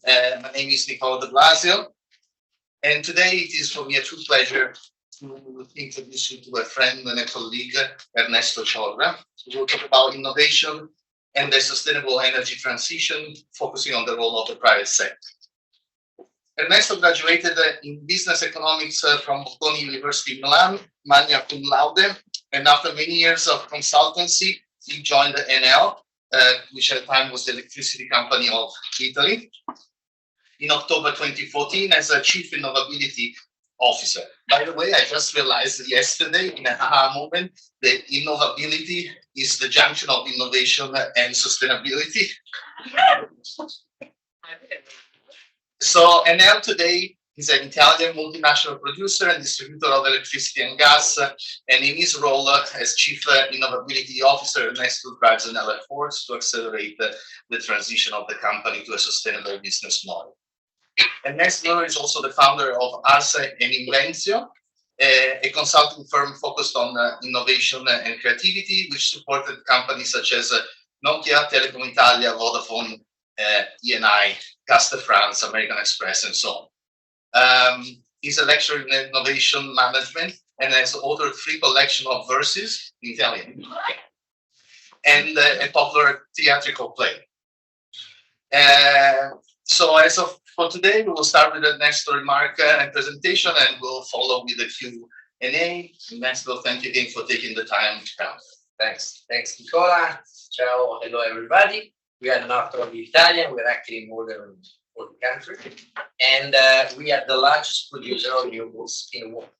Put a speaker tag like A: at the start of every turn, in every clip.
A: My name is Nicola de Blasio, and today it is for me a true pleasure to introduce you to a friend and a colleague, Ernesto Ciorra, who will talk about innovation and the sustainable energy transition, focusing on the role of the private sector. Ernesto graduated in business economics from Bocconi University, Milan, magna cum laude, and after many years of consultancy, he joined Enel, which at the time was the electricity company of Italy, in October 2014 as a Chief Innovability Officer. By the way, I just realized yesterday in a aha moment that innovability is the junction of innovation and sustainability. So Enel today is an Italian multinational producer and distributor of electricity and gas, and in his role as Chief Innovability Officer, Ernesto drives Enel efforts to accelerate the transition of the company to a sustainable business model. Ernesto is also the founder of Arce and Inventio, a consulting firm focused on innovation and creativity, which supported companies such as Nokia, Telecom Italia, Vodafone, ENI, Cà France, American Express, and so on. He's a lecturer in innovation management and has authored 3 collections of verses in Italian and a popular theatrical play. So as of for today, we will start with the next remark and presentation, and we'll follow with the Q&A. Ernesto, thank you again for taking the time to come.
B: Thanks, Nicola. Ciao, hello everybody. We are not only Italian, we're actually in more than 40 countries, and we are the largest producer of renewables in the world.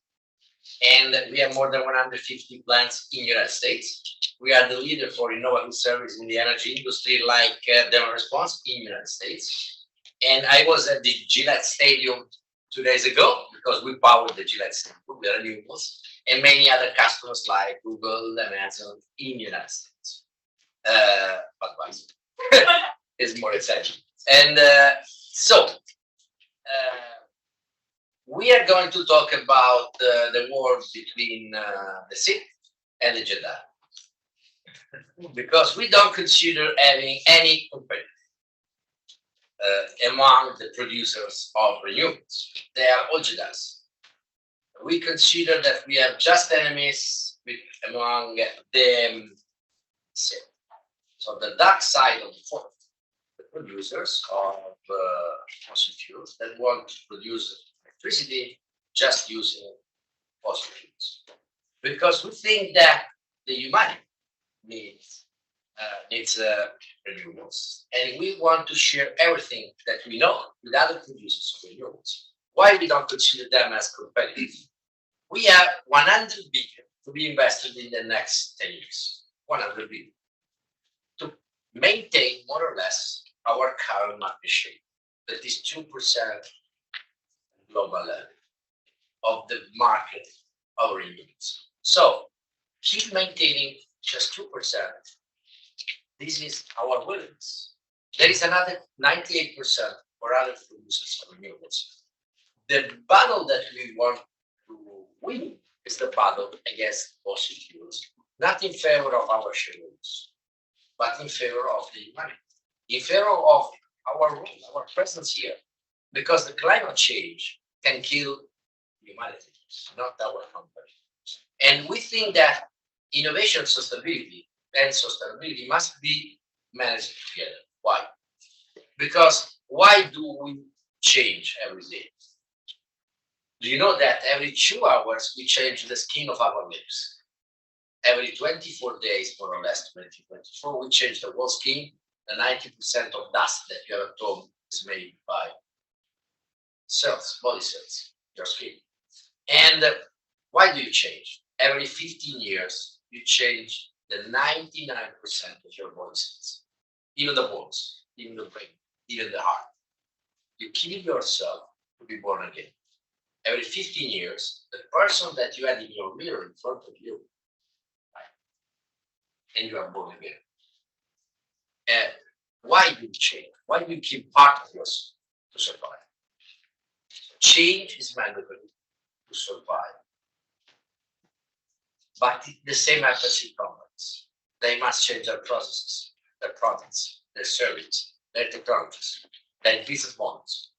B: And we have more than 150 plants in the United States. We are the leader for innovative service in the energy industry, like demo response in the United States. And I was at the Gillette Stadium 2 days ago because we powered the Gillette Stadium with renewables, and many other customers like Google and Amazon in the United States. But is more exciting. And so we are going to talk about the war between the Sith and the Jedi, because we don't consider having any competitor among the producers of renewables. They are all Jedis. We consider that we have just enemies among the Sith. So the dark side of the force, the producers of fossil fuels that want to produce electricity just using fossil fuels, because we think that the humanity needs renewables, and we want to share everything that we know with other producers of renewables. Why we don't consider them as competitive? We have 100 billion to be invested in the next 10 years. 100 billion to maintain more or less our current market share, that is 2% global level of the market of renewables. So keep maintaining just 2%. This is our willingness. There is another 98% for other producers of renewables. The battle that we want to win is the battle against fossil fuels, not in favor of our shareholders, but in favor of the humanity, in favor of our role, our presence here, because the climate change can kill humanity, not our company. And we think that innovation, sustainability, and sustainability must be managed together. Why? Because why do we change every day? Do you know that every 2 hours we change the skin of our lips? Every 24 days, more or less, 2024, we change the whole skin. The 90% of dust that you have at home is made by cells, body cells, your skin. And why do you change? Every 15 years, you change the 99% of your body cells, even the bones, even the brain, even the heart. You kill yourself to be born again. Every 15 years, the person that you had in your mirror in front of you, right? And you are born again. And why do you change? Why do you keep part of yourself to survive? Change is mandatory to survive. But the same happens in companies. They must change their processes, their products, their services, their technologies. than business models.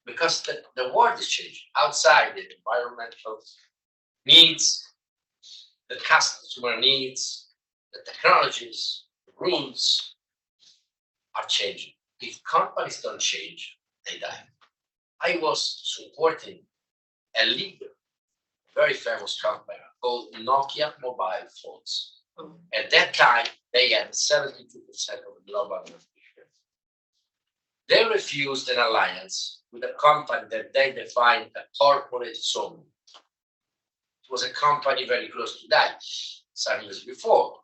B: Because the world is changing. Outside, the environmental needs, the customer needs, the technologies, the rules are changing. If companies don't change, they die. I was supporting a leader, very famous company called Nokia mobile phones. At that time, they had 72% of the global market share. They refused an alliance with a company that they defined a corporate zone. It was a company very close to that some years before.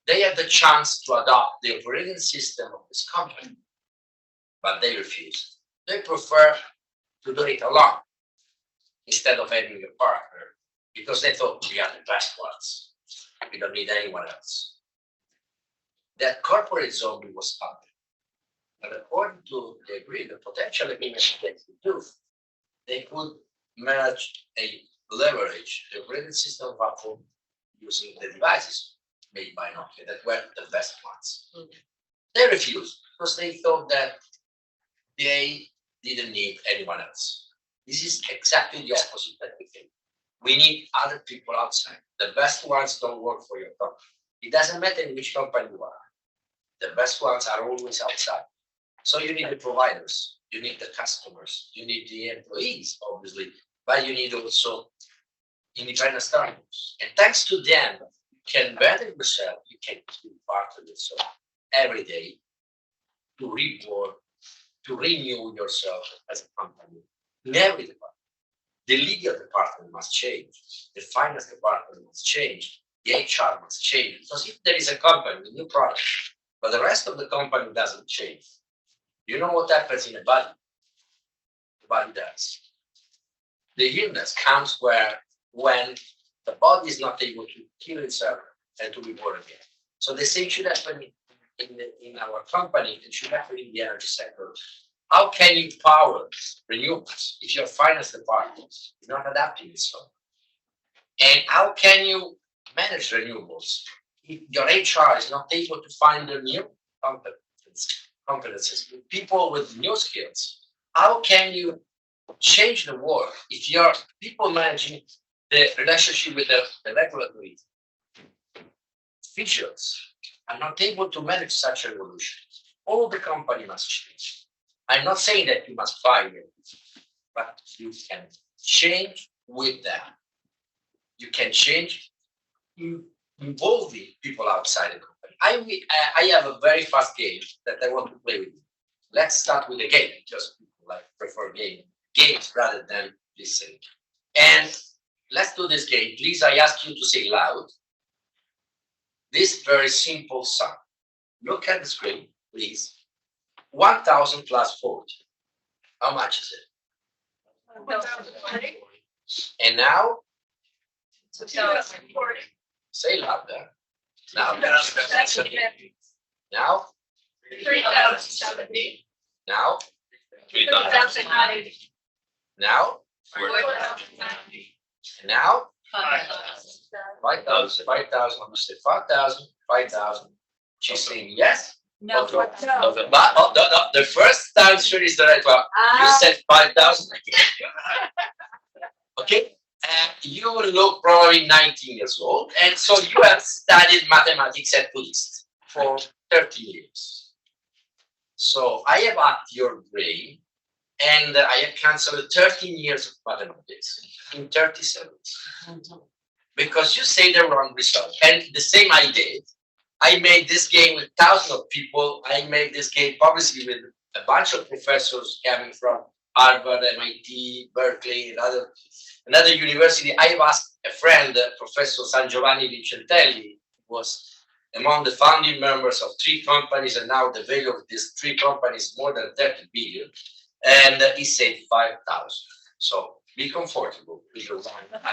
B: They had the chance to adopt the operating system of this company, but they refused. They prefer to do it alone instead of having a partner, because they thought we are the best ones. We don't need anyone else. That corporate zombie was up. And according to the agreement, the potential agreement they could do, they could manage a leverage the operating system of Apple using the devices made by Nokia that were the best ones. They refused because they thought that they didn't need anyone else. This is exactly the opposite that we think. We need other people outside. The best ones don't work for your company. It doesn't matter in which company you are. The best ones are always outside. So you need the providers, you need the customers, you need the employees, obviously, but you need also independent startups. And thanks to them, you can better yourself, you can be part of yourself every day to reborn, to renew yourself as a company in every department. The legal department must change, the finance department must change, the HR must change. Because if there is a company with new product, but the rest of the company doesn't change, you know what happens in a body? The body dies. The illness comes when the body is not able to kill itself and to be born again. So the same should happen in our company, it should happen in the energy sector. How can you power renewables if your finance department is not adapting itself? And how can you manage renewables if your HR is not able to find the new competencies, people with new skills? How can you change the world if your people managing the relationship with the regulatory features are not able to manage such a revolution? All the company must change. I'm not saying that you must fire them, but you can change with them. You can change involving people outside the company. I have a very fast game that I want to play with you. Let's start with a game, just people like prefer games rather than listening. And let's do this game. Please, I ask you to say loud this very simple sum. Look at the screen, please. 1,000 plus 40. How much is it?
C: 1,040.
B: And now,
C: 2,040.
B: say louder. Now,
C: 2,050.
B: now,
C: 3,070.
B: now,
C: 3,090.
B: now,
C: 4,090.
B: and now,
C: 5,000.
B: 5,000, 5,000, I'm gonna say 5,000, 5,000. She's saying yes.
C: No,
B: Okay. No, the first answer is the right one. You said 5,000. Okay. You look probably 19 years old, and so you have studied mathematics at least for 30 years. So I have hacked your brain, and I have canceled 13 years of mathematics in 30 seconds. Because you say the wrong result. And the same I did. I made this game with thousands of people. I made this game obviously with a bunch of professors coming from Harvard, MIT, Berkeley, and another university. I have asked a friend, Professor San Giovanni Vincentelli, who was among the founding members of 3 companies, and now the value of these 3 companies is more than 30 billion. And he said 5,000. So be comfortable with your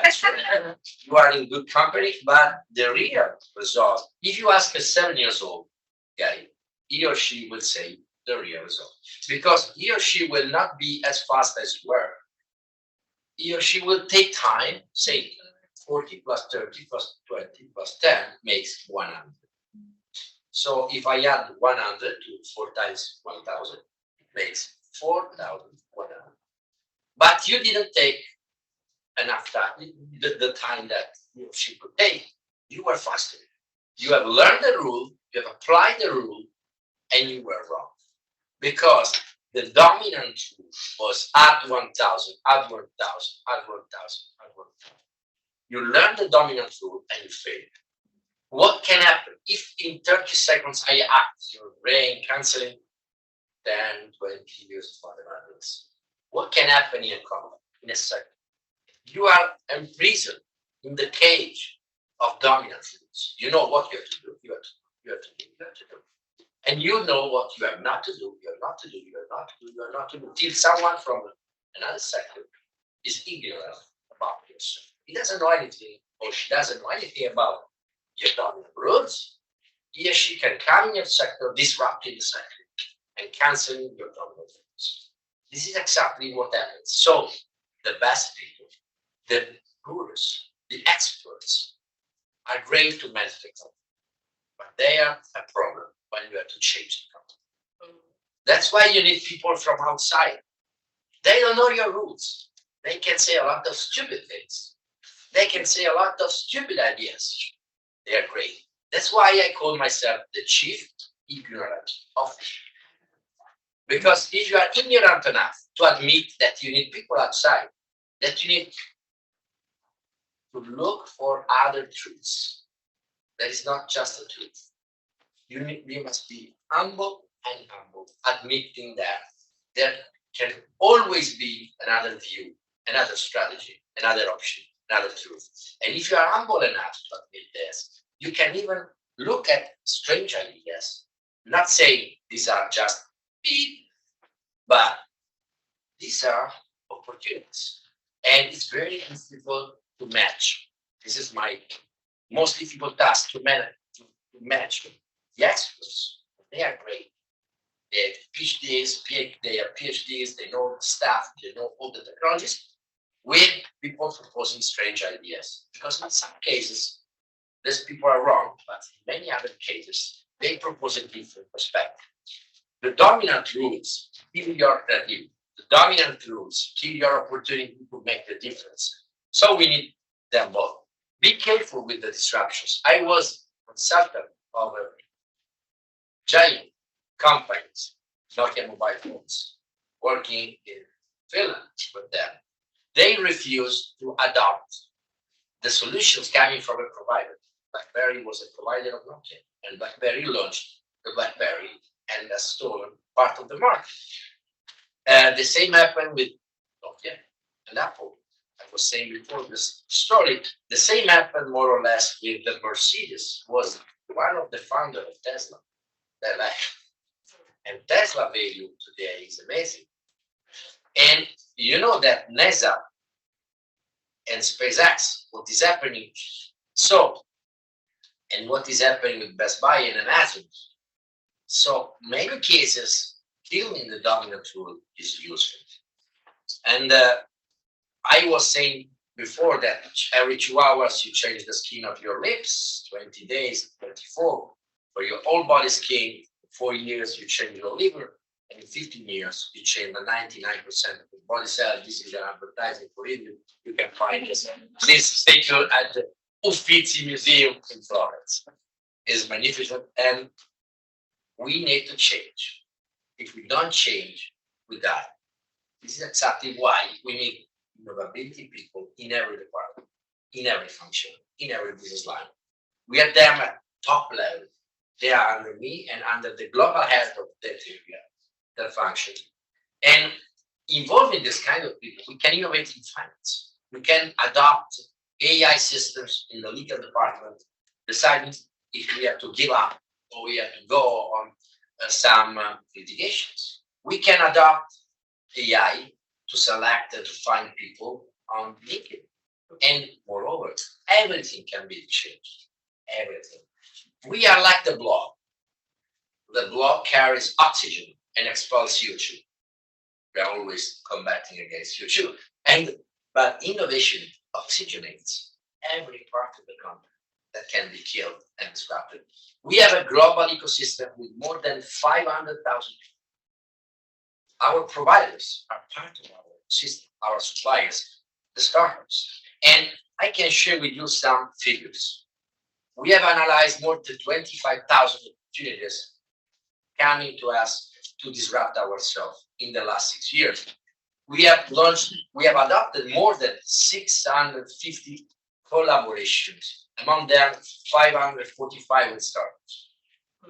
B: answer. You are in good company, but the real result, if you ask a 7 years old guy, he or she will say the real result. Because he or she will not be as fast as you were. He or she will take time, say 40 plus 30 plus 20 plus 10 makes 100. So if I add 100 to 4 times 1,000, it makes 4,100. But you didn't take enough time, the time that he or she could take. You were faster. You have learned the rule, you have applied the rule, and you were wrong. Because the dominant rule was add 1,000, add 1,000, add 1,000, add 1,000. You learned the dominant rule and you failed. What can happen if in 30 seconds I act your brain canceling 10, 20 years of mathematics? What can happen in a company in a second? You are imprisoned in the cage of dominant rules. You know what you have to do, you have to do, you have to do, you have to do. And you know what you have not to do, you have not to do, you have not to do, you have not to do, till someone from another sector is ignorant about yourself. He doesn't know anything, or she doesn't know anything about your dominant rules. He or she can come in your sector, disrupting the sector, and canceling your dominant rules. This is exactly what happens. So the best people, the gurus, the experts are great to manage the company, but they are a problem when you have to change the company. That's why you need people from outside. They don't know your rules. They can say a lot of stupid things. They can say a lot of stupid ideas. They are great. That's why I call myself the Chief Ignorant Officer. Because if you are ignorant enough to admit that you need people outside, that you need to look for other truths, that is not just a truth. You must be humble, admitting that there can always be another view, another strategy, another option, another truth. And if you are humble enough to admit this, you can even look at strange ideas, not saying these are just beep, but these are opportunities. And it's very difficult to match. This is my most difficult task to manage, to match the experts. They are great. They have PhDs, they are PhDs, they know stuff, they know all the technologies, with people proposing strange ideas. Because in some cases, these people are wrong, but in many other cases, they propose a different perspective. The dominant rules kill your creativity. The dominant rules kill your opportunity to make the difference. So we need them both. Be careful with the disruptions. I was consultant of a giant companies, Nokia mobile phones, working in Finland with them. They refused to adopt the solutions coming from a provider. BlackBerry was a provider of Nokia, and BlackBerry launched the BlackBerry and has stolen part of the market. The same happened with Nokia and Apple. I was saying before this story, the same happened more or less with the Mercedes, was one of the founders of Tesla. And Tesla value today is amazing. And you know that NASA and SpaceX, what is happening? So, and what is happening with Best Buy and Amazon? So many cases, killing the dominant rule is useful. And I was saying before that every 2 hours you change the skin of your lips, 20 days, 24. For your whole body skin, 4 years you change your liver, and in 15 years you change the 99% of your body cell. This is an advertising for it. You can find this. Please stay tuned at the Uffizi Museum in Florence. It's magnificent, and we need to change. If we don't change, we die. This is exactly why we need innovability people in every department, in every function, in every business line. We have them at top level. They are under me and under the global head of that area, that function. And involving this kind of people, we can innovate in finance. We can adopt AI systems in the legal department, deciding if we have to give up or we have to go on some litigations. We can adopt AI to select and to find people on LinkedIn. And moreover, everything can be changed. Everything. We are like the blob. The blob carries oxygen and expels CO2. We are always combating against CO2. But innovation oxygenates every part of the company that can be killed and disrupted. We have a global ecosystem with more than 500,000 people. our providers are part of our system, our suppliers, the startups. And I can share with you some figures. We have analyzed more than 25,000 opportunities coming to us to disrupt ourselves in the last 6 years. We have adopted more than 650 collaborations, among them 545 with startups.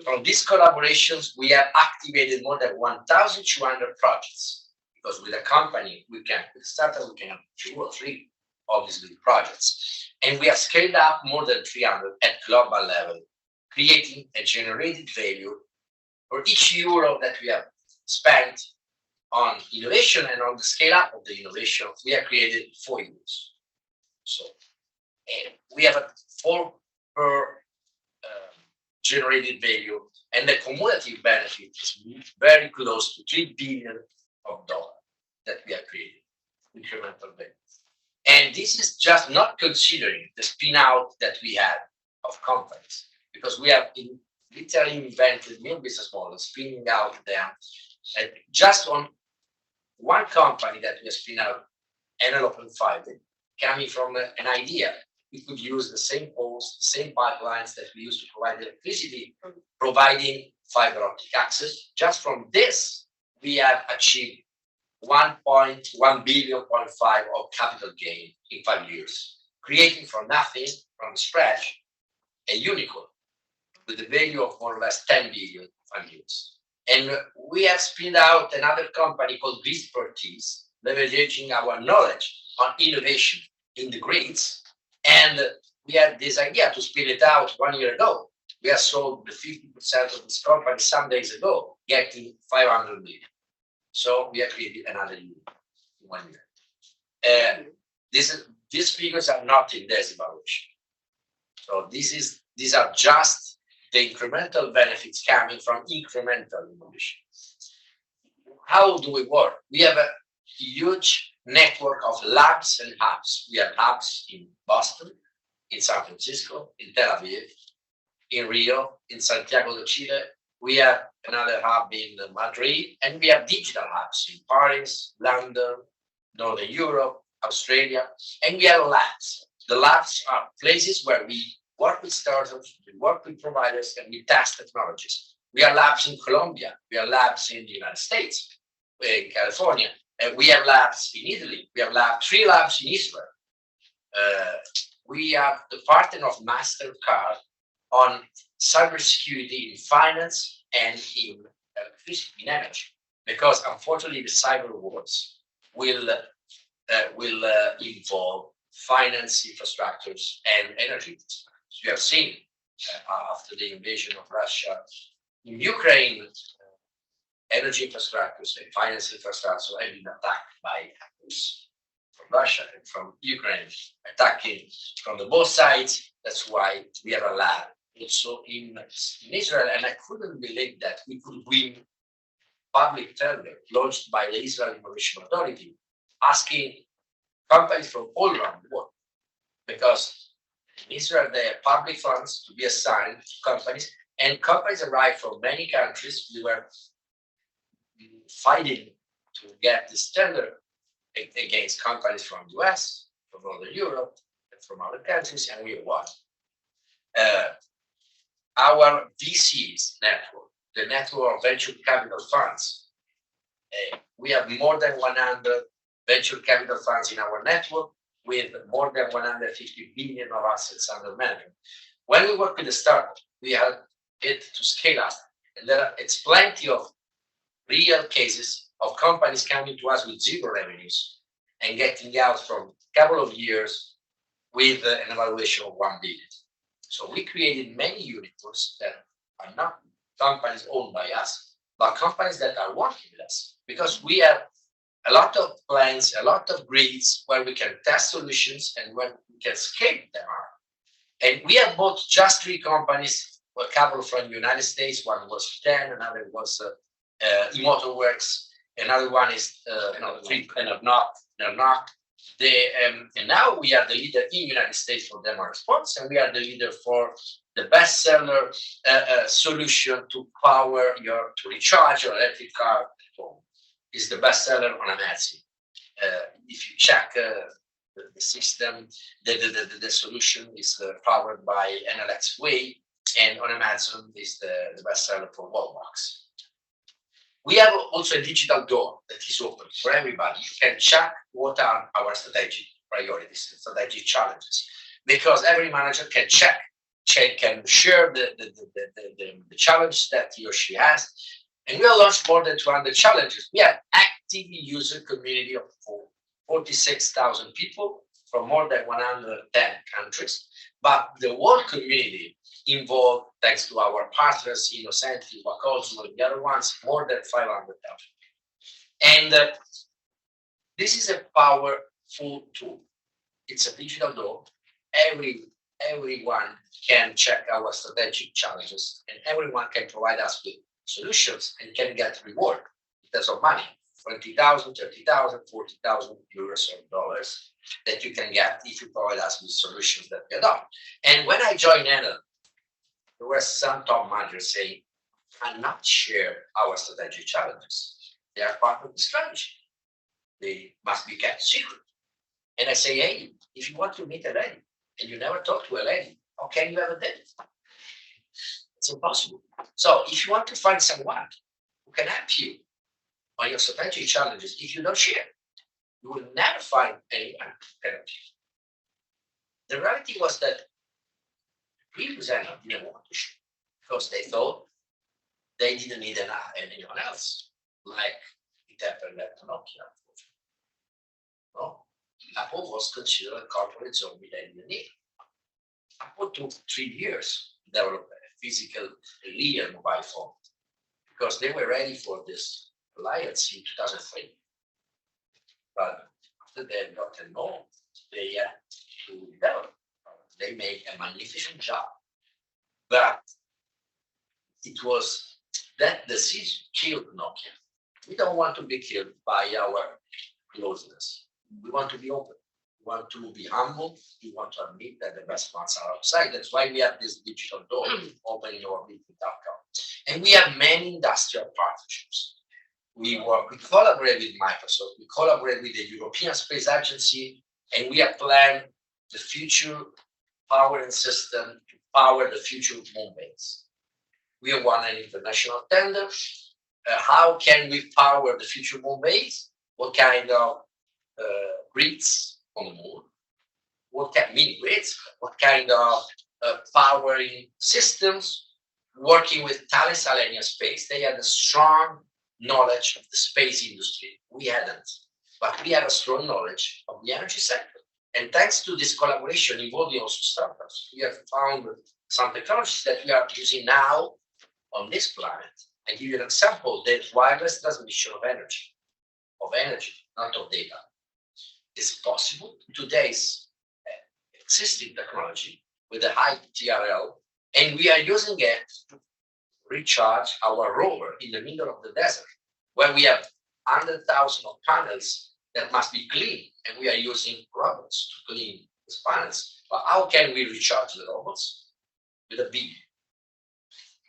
B: From these collaborations, we have activated more than 1,200 projects, because with a company, with a startup, we can have 2 or 3 of these big projects. And we have scaled up more than 300 at global level, creating a generated value for each euro that we have spent on innovation and on the scale up of the innovation. We have created 4 euros. So we have a 4 per generated value, and the cumulative benefit is very close to $3 billion that we have created, incremental value. And this is just not considering the spin out that we had of companies, because we have literally invented new business models, spinning out them. And just on one company that we spin out, Enel S.p.A, coming from an idea. We could use the same poles, the same pipelines that we use to provide electricity, providing fiber optic access. Just from this, we have achieved 1.1 billion of capital gain in 5 years, creating from nothing, from scratch, a unicorn with a value of more or less 10 billion in 5 years. And we have spun out another company called Expertise, leveraging our knowledge on innovation in the grids. And we had this idea to spin it out 1 year ago. We have sold the 50% of this company some days ago, getting 500 million. So we have created another unit in 1 year. These figures are not in this evaluation. So these are just the incremental benefits coming from incremental innovation. How do we work? We have a huge network of labs and hubs. We have hubs in Boston, in San Francisco, in Tel Aviv, in Rio, in Santiago de Chile. We have another hub in Madrid, and we have digital hubs in Paris, London, Northern Europe, Australia, and we have labs. The labs are places where we work with startups, we work with providers, and we test technologies. We have labs in Colombia, we have labs in the United States, in California, and we have labs in Italy, we have 3 labs in Israel. We are the partner of MasterCard on cybersecurity in finance and in electricity, in energy, because unfortunately the cyber wars will involve finance infrastructures and energy infrastructures. You have seen after the invasion of Russia in Ukraine, energy infrastructures and finance infrastructure have been attacked by hackers from Russia and from Ukraine, attacking from the both sides. That's why we have a lab also in Israel, and I couldn't believe that we could win public tender launched by the Israel Innovation Authority, asking companies from all around the world, because in Israel there are public funds to be assigned to companies, and companies arrive from many countries. We were fighting to get this tender against companies from US, from Northern Europe, and from other countries, and we won. Our VCs network, the network of venture capital funds, we have more than 100 venture capital funds in our network with more than 150 billion of assets under management. When we work with a startup, we have it to scale up, and it's plenty of real cases of companies coming to us with 0 revenues and getting out from a couple of years with an evaluation of 1 billion. So we created many unicorns that are not companies owned by us, but companies that are working with us, because we have a lot of plans, a lot of grids where we can test solutions and when we can scale them up. And we have bought just 3 companies, a couple from the United States. One was 10, another was Motorworks, another one is 3 kind of not. And now we are the leader in the United States for demo response, and we are the leader for the bestseller solution to recharge your electric car at home. is the best seller on Amazon. If you check the system, the solution is powered by Enel S.p.A, and on Amazon is the best seller for Wallbox. We have also a digital door that is open for everybody. You can check what are our strategic priorities and strategic challenges, because every manager can can share the challenge that he or she has. And we have launched more than 200 challenges. We have active user community of 46,000 people from more than 110 countries, but the whole community involved, thanks to our partners, Innocenti, Wacosmo, and the other ones, more than 500,000. And this is a powerful tool. It's a digital door. Everyone can check our strategic challenges, and everyone can provide us with solutions and can get reward in terms of money, 20,000, 30,000, 40,000 euros or dollars that you can get if you provide us with solutions that we adopt. And when I joined Enel, there were some top managers saying, cannot share our strategic challenges. They are part of the strategy. They must be kept secret. And I say, hey, if you want to meet a lady and you never talk to a lady, how can you have a date? It's impossible. So if you want to find someone who can help you on your strategic challenges, if you don't share, you will never find anyone who can help you. The reality was that previous Enel didn't want to share because they thought they didn't need anyone else, like it happened at Nokia. No, Apple was considered a corporate zombie they didn't need. Apple took 3 years to develop a physical, real mobile phone because they were ready for this alliance in 2003. But after they got to know, they had to develop. They made a magnificent job, but it was that decision killed Nokia. We don't want to be killed by our closeness. We want to be open. We want to be humble. We want to admit that the best ones are outside. That's why we have this digital door, openinnovability.com. And we have many industrial partnerships. We collaborate with Microsoft, we collaborate with the European Space Agency, and we have planned the future powering system to power the future moon base. We have won an international tender. How can we power the future moon base? What kind of grids on the moon? What kind of mini grids? What kind of powering systems? Working with Thales Alenia Space, they had a strong knowledge of the space industry. We hadn't, but we had a strong knowledge of the energy sector. And thanks to this collaboration involving also startups, we have found some technologies that we are using now on this planet. I give you an example: the wireless transmission of energy, not of data, is possible in today's existing technology with a high TRL, and we are using it to recharge our rover in the middle of the desert, where we have 100,000 of panels that must be cleaned, and we are using robots to clean these panels. But how can we recharge the robots? With a beam,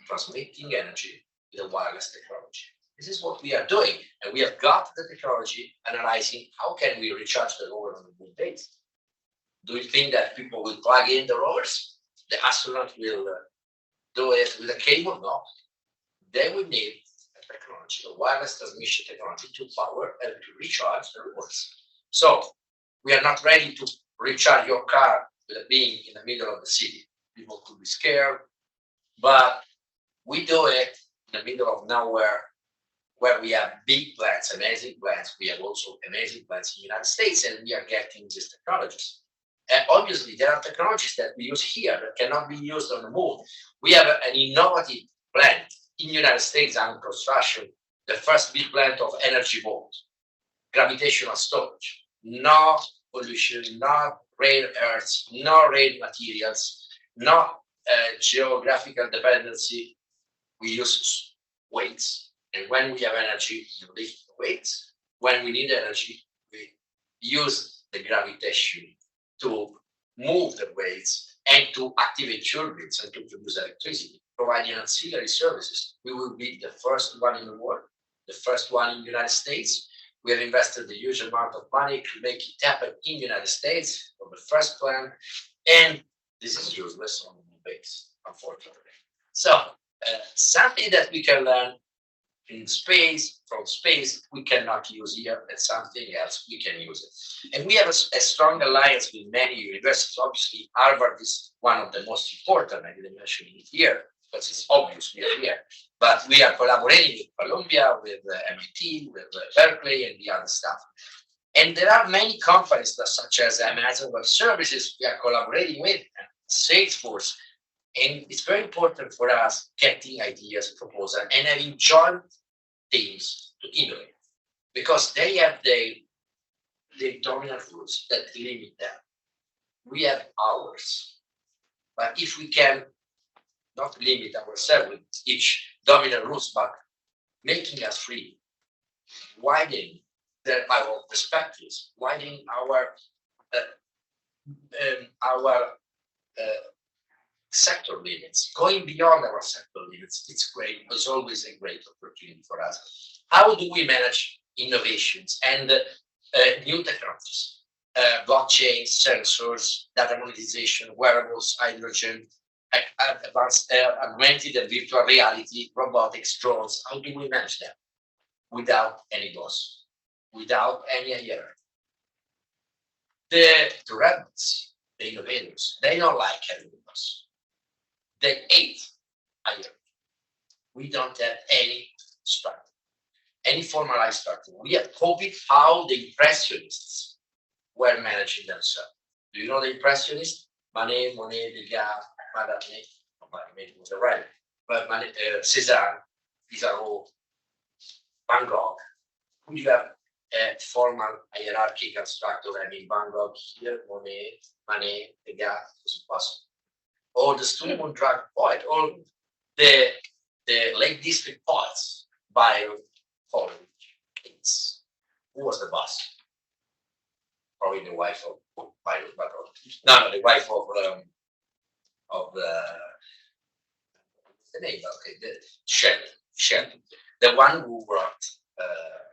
B: transmitting energy with a wireless technology. This is what we are doing, and we have got the technology analyzing how can we recharge the rover on the moon base. Do you think that people will plug in the rovers? The astronaut will do it with a cable? No. They will need a technology, a wireless transmission technology to power and to recharge the rovers. So we are not ready to recharge your car with a beam in the middle of the city. People could be scared, but we do it in the middle of nowhere, where we have big plants, amazing plants. We have also amazing plants in the United States, and we are getting these technologies. And obviously, there are technologies that we use here that cannot be used on the moon. We have an innovative plant in the United States under construction, the first big plant of energy vault, gravitational storage, no pollution, no rare earths, no rare materials, no geographical dependency. We use weights, and when we have energy, we lift the weights. When we need energy, we use the gravitation to move the weights and to activate turbines and to produce electricity, providing ancillary services. We will be the first one in the world the first one in the United States. We have invested a huge amount of money to make it happen in the United States for the first plant, and this is useless on the base, unfortunately. So something that we can learn in space, from space, we cannot use here, and something else we can use it. And we have a strong alliance with many universities. Obviously, Harvard is one of the most important. I didn't mention it here, because it's obvious we are here. But we are collaborating with Columbia, with MIT, with Berkeley, and the other stuff. And there are many companies that, such as Amazon Web Services, we are collaborating with, and Salesforce. And it's very important for us getting ideas, proposals, and having joint teams to innovate, because they have the dominant rules that limit them. We have ours. But if we can not limit ourselves with each dominant rules, but making us free, widening our perspectives, widening our sector limits, going beyond our sector limits, it's great. It's always a great opportunity for us. How do we manage innovations and new technologies? Blockchain, sensors, data monetization, wearables, hydrogen, advanced augmented and virtual reality, robotics, drones. How do we manage them without any boss, without any hierarchy? The rebels, the innovators, they don't like having a boss. They hate hierarchy. We don't have any structure, any formalized structure. We have copied how the Impressionists were managing themselves. Do you know the Impressionists? Manet, Monet, Degas, Madame, maybe was the right, but Cézanne, Pissarro, Van Gogh. Who do you have a formal hierarchical structure? I mean, Van Gogh here, Monet, Manet, Degas, was impossible. Or the Sturm und Drang poet, or the Lake District poets, Byron, Coleridge, Keats. Who was the boss? Probably the wife of Byron, but no, the wife of the name, okay, the Shelley, the one who wrote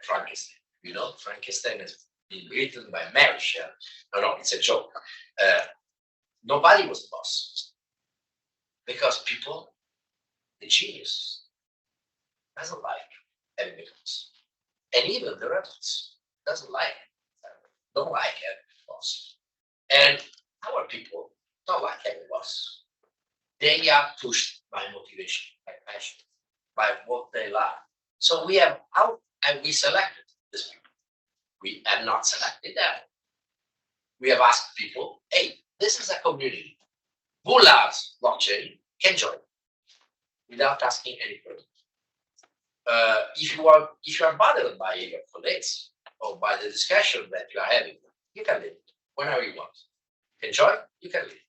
B: Frankenstein. You know, Frankenstein has been written by Mary Shelley. No, it's a joke. Nobody was the boss. Because people, the genius, doesn't like having a boss. And even the rebels don't like having a boss. And our people don't like having a boss. They are pushed by motivation, by passion, by what they like. So we have out, and we selected these people. We have not selected them. We have asked people, hey, this is a community. Who loves blockchain can join without asking any further. If you are bothered by your colleagues or by the discussion that you are having, you can leave whenever you want. You can join, you can leave.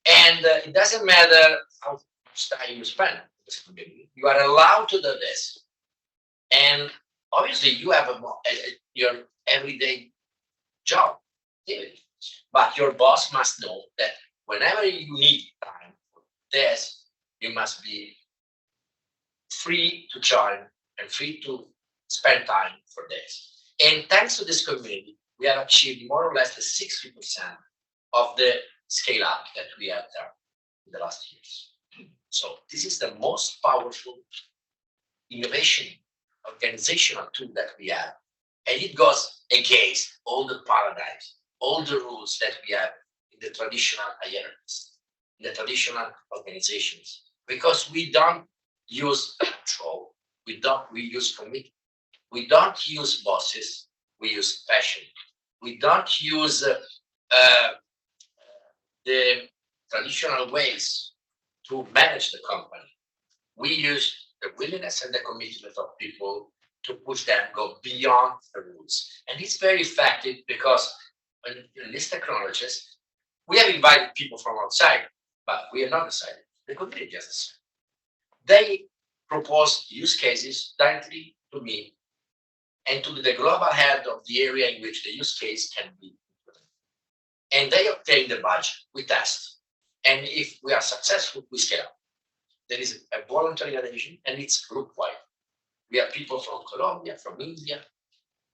B: And it doesn't matter how much time you spend in this community. You are allowed to do this. And obviously you have your everyday job activity. But your boss must know that whenever you need time for this, you must be free to join and free to spend time for this. And thanks to this community, we have achieved more or less the 60% of the scale up that we have done in the last years. So this is the most powerful innovation organizational tool that we have. And it goes against all the paradigms, all the rules that we have in the traditional hierarchies, in the traditional organizations, because we don't use control, we use commitment, we don't use bosses, we use passion, we don't use the traditional ways to manage the company. We use the willingness and the commitment of people to push them, go beyond the rules. And it's very effective because in these technologies, we have invited people from outside, but we are not decided. The community just decided. They propose use cases directly to me and to the global head of the area in which the use case can be implemented. And they obtain the budget, we test. And if we are successful, we scale up. There is a voluntary adhesion and it's group-wide. We have people from Colombia, from India,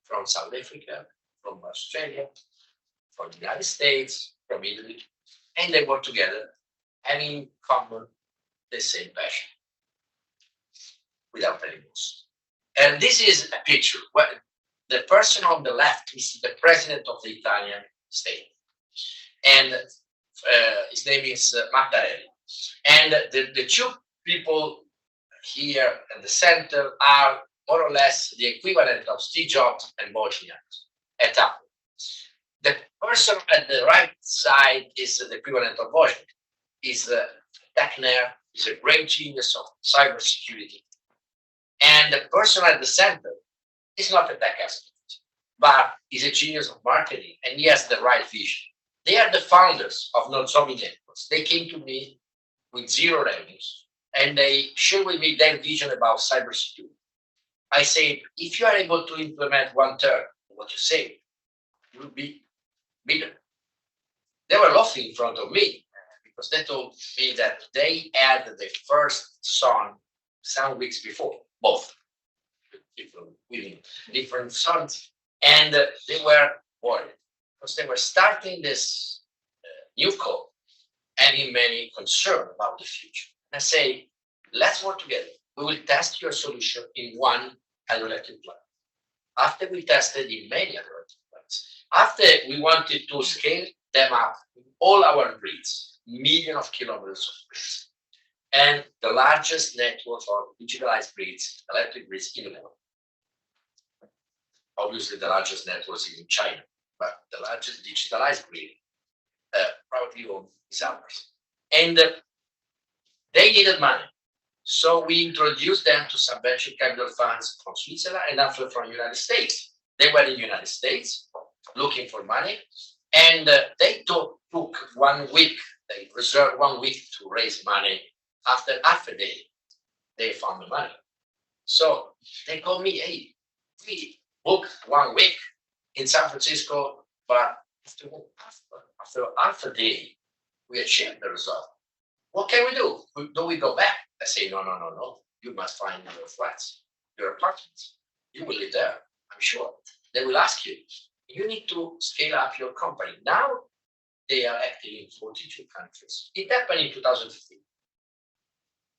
B: from South Africa, from Australia, from the United States, from Italy, and they work together, having in common the same passion, without any rules. And this is a picture where the person on the left is the president of the Italian state, and his name is Mattarella. And the two people here in the center are more or less the equivalent of Steve Jobs and Wozniak at Apple. The person at the right side is the equivalent of Wozniak. He's a tech nerd, he's a great genius of cybersecurity. And the person at the center is not a tech expert, but he's a genius of marketing, and he has the right vision. They are the founders of Nozomi Networks. They came to me with zero revenues, and they shared with me their vision about cybersecurity. I said, if you are able to implement 1/3 of what you say, you will be bigger. They were laughing in front of me because they told me that they had the first son some weeks before, both different sons, and they were worried because they were starting this new code, having many concern about the future. I say, let's work together. We will test your solution in one hydroelectric plant. After we tested in many hydroelectric plants, after we wanted to scale them up, all our grids, millions of kilometers of grids, and the largest network of digitalized grids, electric grids in the world. Obviously, the largest network is in China, but the largest digitalized grid probably is ours. And they needed money. So we introduced them to some venture capital funds from Switzerland and after from the United States. They were in the United States looking for money, and they took 1 week. They reserved 1 week to raise money. After half a day, they found the money. So they called me, hey, we booked 1 week in San Francisco, but after half a day, we achieved the result. What can we do? Do we go back? I say, no. You must find your flats, your apartments. You will live there, I'm sure. They will ask you, you need to scale up your company. Now they are active in 42 countries. It happened in 2015.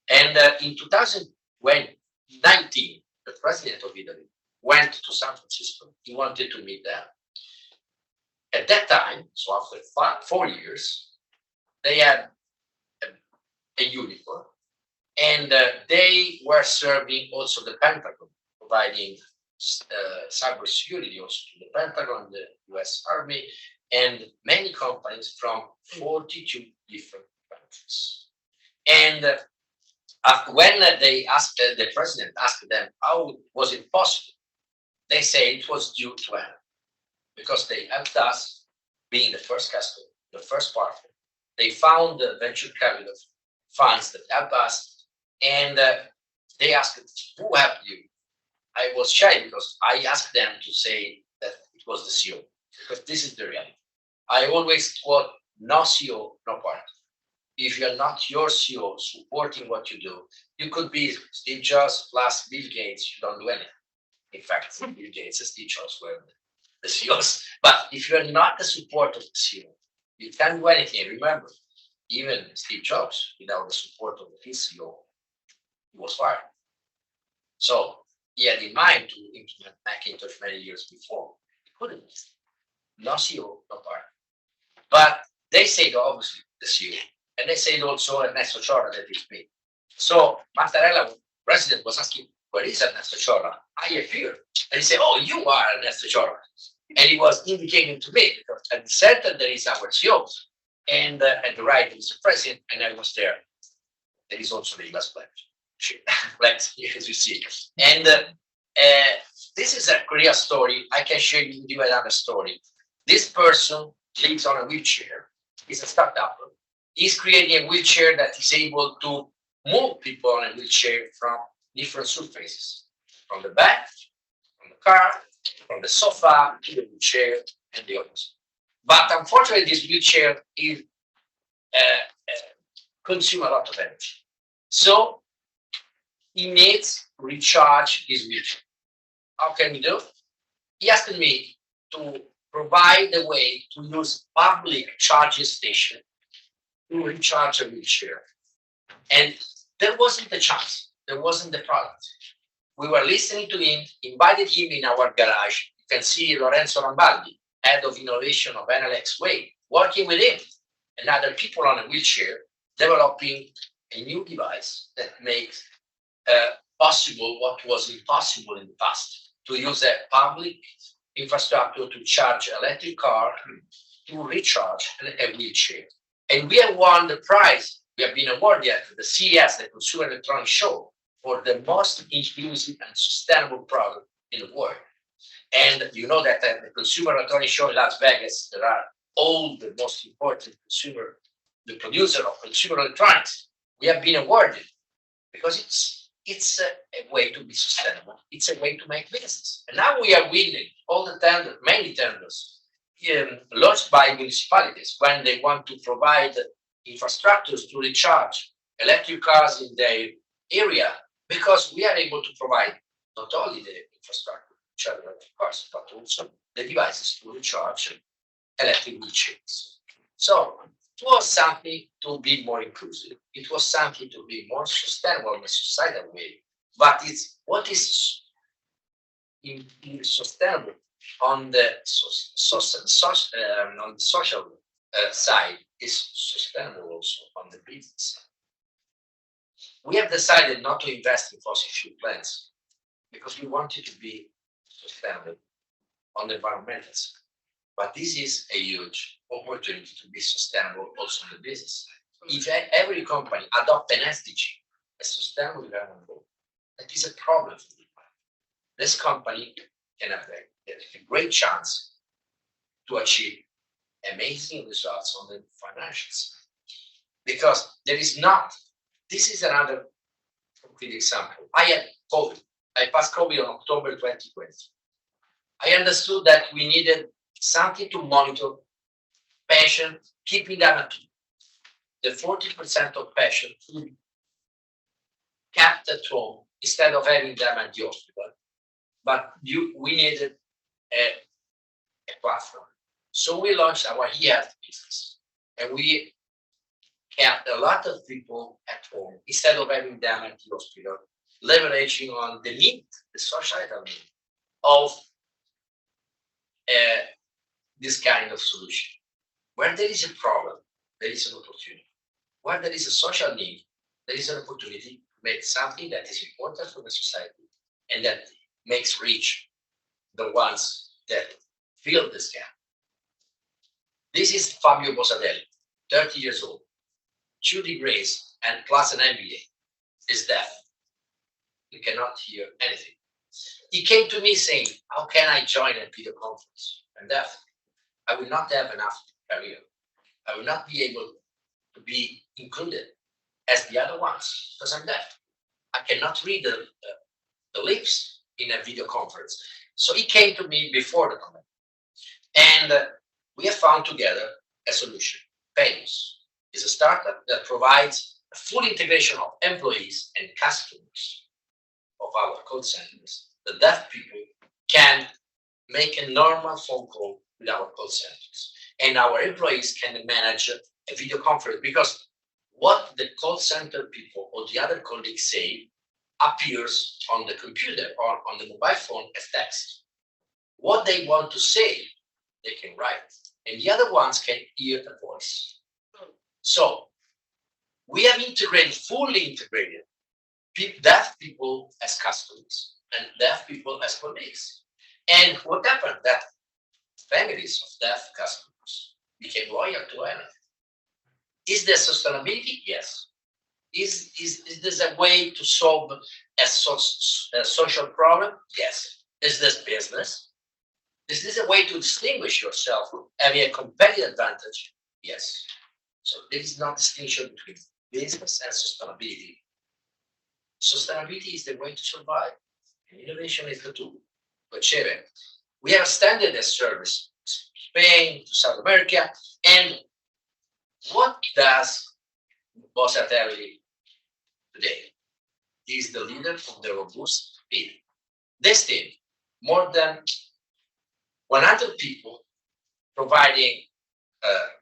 B: And in 2019, the president of Italy went to San Francisco. He wanted to meet them. At that time, so after 4 years, they had a unicorn, and they were serving also the Pentagon, providing cybersecurity also to the Pentagon, the US Army, and many companies from 42 different countries. And when they asked, the president asked them, how was it possible? They say it was due to them, because they helped us being the first customer, the first partner. They found the venture capital funds that helped us, and they asked, who helped you? I was shy because I asked them to say that it was the CEO, because this is the reality. I always quote, no CEO, no partner. If you're not your CEO supporting what you do, you could be Steve Jobs plus Bill Gates, you don't do anything. In fact, Bill Gates and Steve Jobs were the CEOs. But if you're not the support of the CEO, you can't do anything. Remember, even Steve Jobs, without the support of his CEO, he was fired. So he had in mind to implement Macintosh many years before. He couldn't. No CEO, no partner. But they said, obviously, the CEO. And they said also Ernesto Ciorra, that is me. So Mattarella, president, was asking, where is Ernesto Ciorra? I appear. And he said, oh, you are Ernesto Ciorra. And he was indicating to me, because at the center there is our CEO, and at the right is the president, and I was there. There is also the US flag, as you see. And this is a Korea story. I can share with you another story. This person lives on a wheelchair. He's a startup. He's creating a wheelchair that is able to move people on a wheelchair from different surfaces, from the back, from the car, from the sofa to the wheelchair, and the opposite. But unfortunately, this wheelchair is consume a lot of energy. So he needs recharge his wheelchair. How can we do? He asked me to provide the way to use public charging station to recharge a wheelchair. And there wasn't the chance. There wasn't the product. We were listening to him, invited him in our garage. You can see Lorenzo Rambaldi, head of innovation of Enel S.p.A, working with him and other people on a wheelchair, developing a new device that makes possible what was impossible in the past, to use a public infrastructure to charge electric car, to recharge a wheelchair. And we have won the prize. We have been awarded at the CES, the Consumer Electronics Show, for the most inclusive and sustainable product in the world. And you know that at the Consumer Electronics Show in Las Vegas, there are all the most important the producer of consumer electronics. We have been awarded because it's a way to be sustainable. It's a way to make business. And now we are winning all the tenders, many tenders, launched by municipalities when they want to provide infrastructures to recharge electric cars in their area, because we are able to provide not only the infrastructure to charge electric cars, but also the devices to recharge electric wheelchairs. So it was something to be more inclusive. It was something to be more sustainable in a societal way. But it's what is sustainable on the social side is sustainable also on the business side. We have decided not to invest in fossil fuel plants because we wanted to be sustainable on the environmental side. But this is a huge opportunity to be sustainable also on the business side. If every company adopt an SDG, a sustainable development goal, that is a problem for the environment. This company can have a great chance to achieve amazing results on the financial side. Because there is not, this is another concrete example. I had COVID. I passed COVID on October 2020. I understood that we needed something to monitor patients, keeping them at home. The 40% of patients who kept at home instead of having them at the hospital. But we needed a platform. So we launched our e-health business, and we kept a lot of people at home instead of having them at the hospital, leveraging on the need, the societal need of this kind of solution. Where there is a problem, there is an opportunity. Where there is a social need, there is an opportunity to make something that is important for the society and that makes rich the ones that fill this gap. This is Fabio Bosadelli, 30 years old, 2 degrees and plus an MBA. Is deaf. You cannot hear anything. He came to me saying, how can I join a video conference? I'm deaf. I will not have enough career. I will not be able to be included as the other ones because I'm deaf. I cannot read the lips in a video conference. So he came to me before the pandemic. And we have found together a solution. Payos is a startup that provides a full integration of employees and customers of our call centers. The deaf people can make a normal phone call with our call centers. And our employees can manage a video conference because what the call center people or the other colleagues say appears on the computer or on the mobile phone as text. What they want to say, they can write. And the other ones can hear the voice. So we have integrated, fully integrated, deaf people as customers and deaf people as colleagues. And what happened? That families of deaf customers became loyal to Enel. Is there sustainability? Yes. Is this a way to solve a social problem? Yes. Is this business? Is this a way to distinguish yourself, having a competitive advantage? Yes. So there is no distinction between business and sustainability. Sustainability is the way to survive, and innovation is the tool to achieve it. We have extended a service to Spain, to South America, and what does Poste Italiane today? is the leader of the robust team. This team, more than 100 people, providing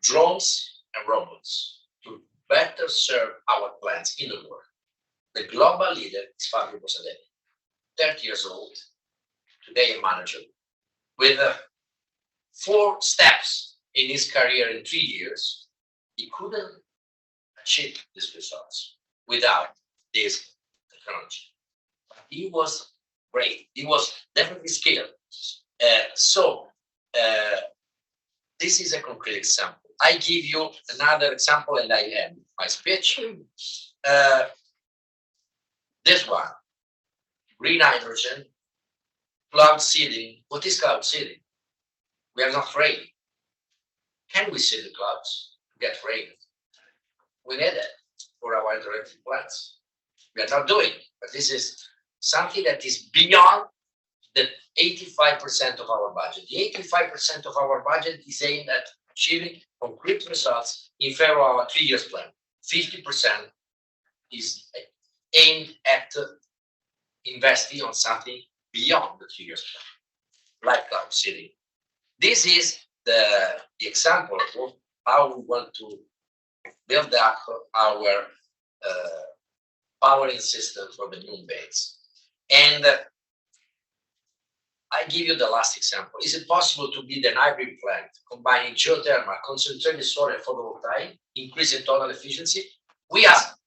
B: drones and robots to better serve our clients in the world. The global leader is Fabio Bosadelli, 30 years old, today a manager, with 4 steps in his career in 3 years. He couldn't achieve these results without this technology. But he was great. He was definitely skilled. This is a concrete example. I give you another example, and I end my speech. This one, green hydrogen, cloud seeding. What is cloud seeding? We are not rain. Can we see the clouds to get rain? We need it for our hydroelectric plants. We are not doing it, but this is something that is beyond the 85% of our budget. The 85% of our budget is aimed at achieving concrete results in favor of our 3 years plan. 50% is aimed at investing on something beyond the 3 years plan, like cloud seeding. This is the example of how we want to build up our powering system for the moon base. And I give you the last example. Is it possible to build an hybrid plant combining geothermal, concentrated solar, and photovoltaic, increasing total efficiency? We asked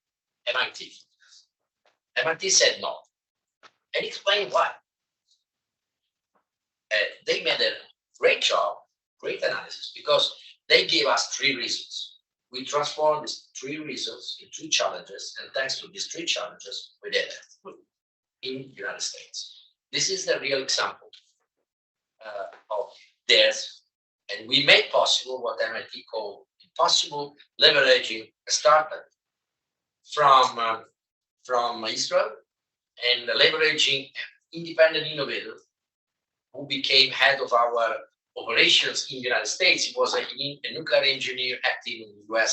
B: MIT. MIT said no, and explained why. They made a great job, great analysis, because they gave us 3 reasons. We transformed these 3 reasons into 3 challenges, and thanks to these 3 challenges, we did it in the United States. This is the real example of this, and we made possible what MIT called impossible leveraging a startup from Israel and leveraging independent innovator who became head of our operations in the United States. He was a nuclear engineer active in the US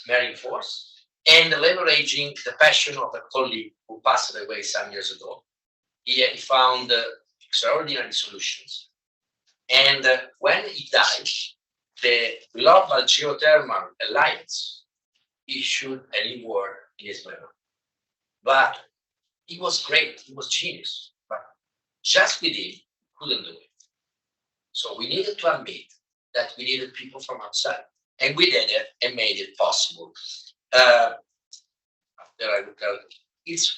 B: Marine Force, and leveraging the passion of a colleague who passed away some years ago. He found extraordinary solutions. And when he died, the Global Geothermal Alliance issued an award in his memory. But he was great, he was genius, but just with him, couldn't do it. So we needed to admit that we needed people from outside, and we did it and made it possible. It's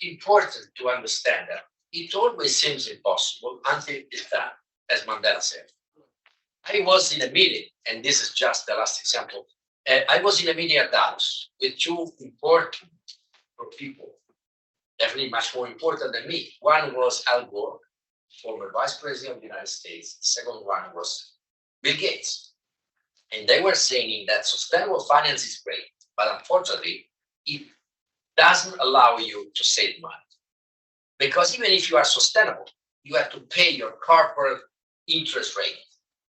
B: important to understand that it always seems impossible until it's done, as Mandela said. I was in a meeting, and this is just the last example. I was in a meeting at Dallas with 2 important people, definitely much more important than me. One was Al Gore, former Vice President of the United States. The second one was Bill Gates. And they were saying that sustainable finance is great, but unfortunately, it doesn't allow you to save money. Because even if you are sustainable, you have to pay your corporate interest rate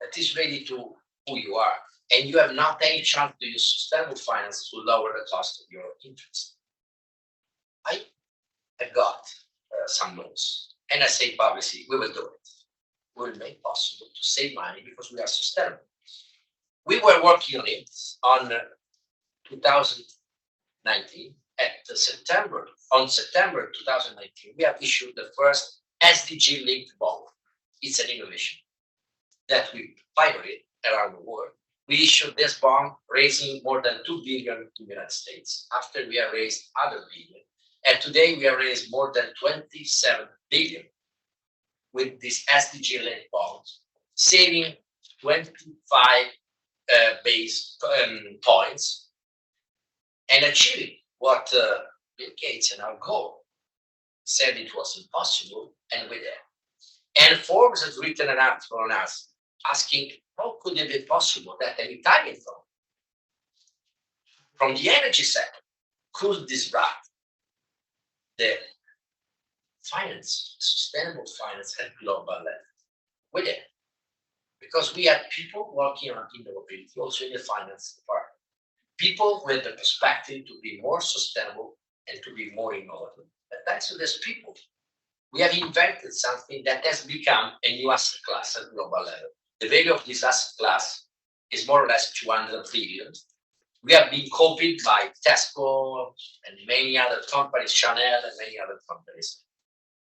B: that is related to who you are. And you have not any chance to use sustainable finance to lower the cost of your interest. I have got some loans, and I say publicly, we will do it. We will make possible to save money because we are sustainable. We were working on it on 2019. On September 2019, we have issued the first SDG-linked bond. It's an innovation that we piloted around the world. We issued this bond, raising more than 2 billion in the United States. After we have raised other billion, and today we have raised more than 27 billion with this SDG-linked bonds, saving 25 base points and achieving what Bill Gates and Al Gore said it was impossible, and we did. And Forbes has written an article on us asking how could it be possible that an Italian firm from the energy sector could disrupt the finance, sustainable finance at global level. We did. Because we had people working on innovability, also in the finance department. People with the perspective to be more sustainable and to be more innovative. But thanks to these people, we have invented something that has become a new asset class at global level. The value of this asset class is more or less 200 billion. We have been copied by Tesco and many other companies, Chanel and many other companies,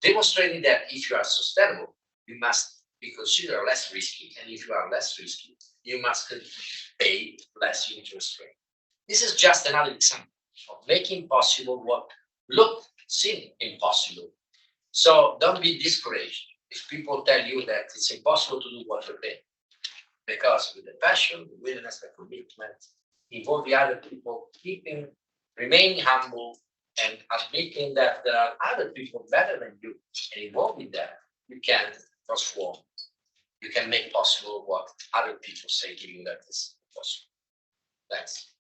B: demonstrating that if you are sustainable, you must be considered less risky. And if you are less risky, you must pay less interest rate. This is just another example of making possible what seemed impossible. So don't be discouraged if people tell you that it's impossible to do what you're doing. Because with the passion, the willingness, the commitment, involve the other people, remaining humble and admitting that there are other people better than you, and involving them, you can transform. You can make possible what other people say to you that is possible. Thanks.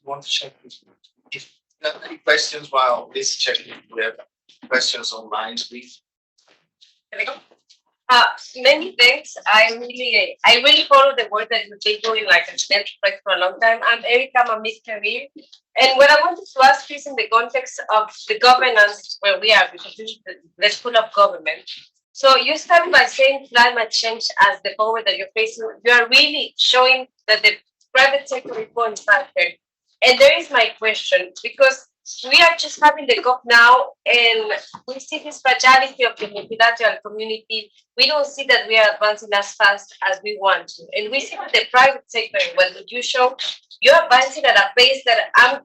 A: Want to check if you have any questions while this checking if we have questions online, please.
C: Can I go? Many thanks. I really follow the work that you've been doing like an enterprise for a long time. I'm Erica, I'm a mid-career. And what I wanted to ask is in the context of the governance where we are, because this is the school of government. So you started by saying climate change as the power that you're facing. You are really showing that the private sector is going faster. And there is my question, because we are just having the COP now, and we see this fragility of the multilateral community. We don't see that we are advancing as fast as we want to. And we see that the private sector, well, you show, you're advancing at a pace that I'm